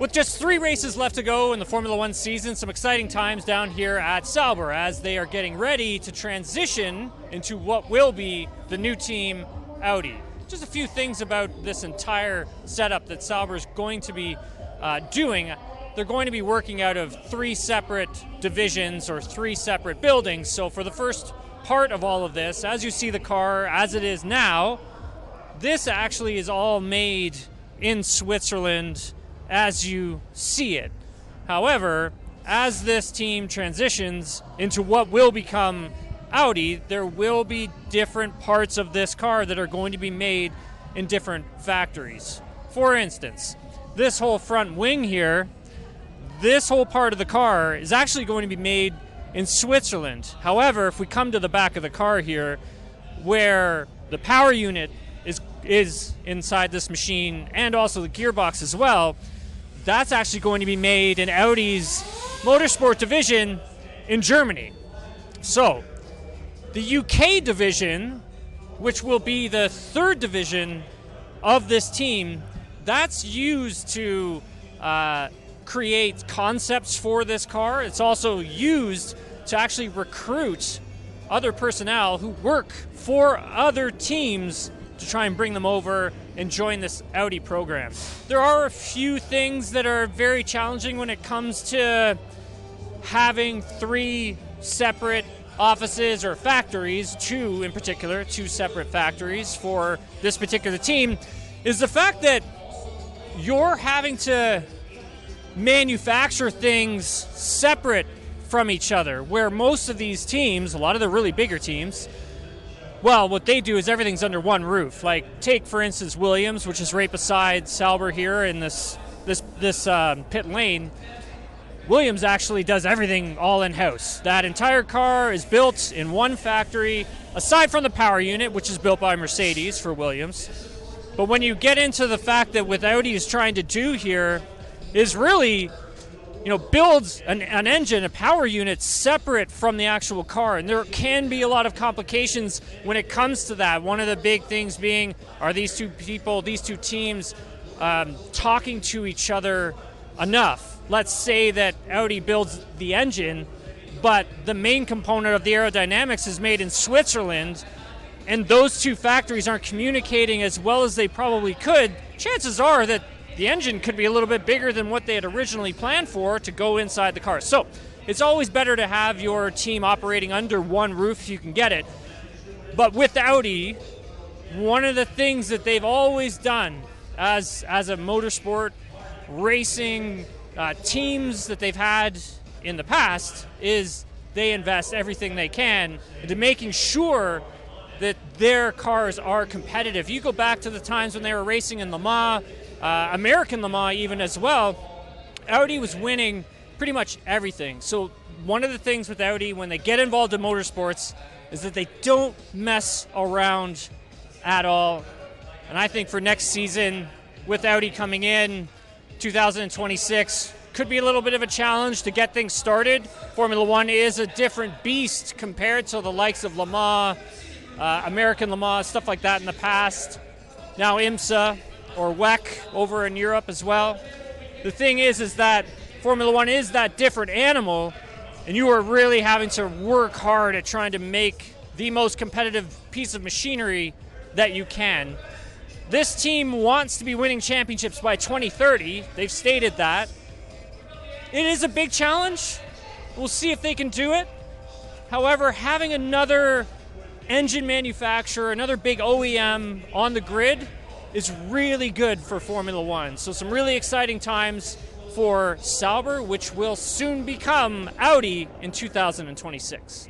With just 3 races left to go in the Formula One season, some exciting times down here at Sauber as they are getting ready to transition into what will be the new team, Audi. Just a few things about this entire setup that Sauber is going to be doing. They're going to be working out of 3 separate divisions or 3 separate buildings. So for the first part of all of this, as you see the car as it is now, this actually is all made in Switzerland as you see it. However, as this team transitions into what will become Audi, there will be different parts of this car that are going to be made in different factories. For instance, this whole front wing here, this whole part of the car is actually going to be made in Switzerland. However, if we come to the back of the car here, where the power unit is inside this machine and also the gearbox as well, that's actually going to be made in Audi's motorsport division in Germany. So, the UK division, which will be the 3rd division of this team, that's used to create concepts for this car. It's also used to actually recruit other personnel who work for other teams to try and bring them over and join this Audi program. There are a few things that are very challenging when it comes to having 3 separate offices or factories, 2 in particular, 2 separate factories for this particular team, is the fact that you're having to manufacture things separate from each other, where most of these teams, a lot of the really bigger teams, well, what they do is everything's under one roof. Like, take, for instance, Williams, which is right beside Sauber here in this pit lane. Williams actually does everything all in-house. That entire car is built in one factory, aside from the power unit, which is built by Mercedes for Williams. But when you get into the fact that what Audi is trying to do here is really, builds an engine, a power unit separate from the actual car. And there can be a lot of complications when it comes to that. One of the big things being, are these 2 people, these 2 teams talking to each other enough? Let's say that Audi builds the engine, but the main component of the aerodynamics is made in Switzerland, and those 2 factories aren't communicating as well as they probably could. Chances are that the engine could be a little bit bigger than what they had originally planned for to go inside the car. So it's always better to have your team operating under one roof if you can get it. But with Audi, one of the things that they've always done as a motorsport racing teams that they've had in the past is they invest everything they can into making sure that their cars are competitive. You go back to the times when they were racing in Le Mans, American Le Mans even as well, Audi was winning pretty much everything. So one of the things with Audi when they get involved in motorsports is that they don't mess around at all. And I think for next season, with Audi coming in, 2026, could be a little bit of a challenge to get things started. Formula One is a different beast compared to the likes of Le Mans, American Le Mans, stuff like that in the past. Now IMSA or WEC over in Europe as well. The thing is that Formula One is that different animal, and you are really having to work hard at trying to make the most competitive piece of machinery that you can. This team wants to be winning championships by 2030. They've stated that. It is a big challenge. We'll see if they can do it. However, having another engine manufacturer, another big OEM on the grid is really good for Formula One. So some really exciting times for Sauber, which will soon become Audi in 2026.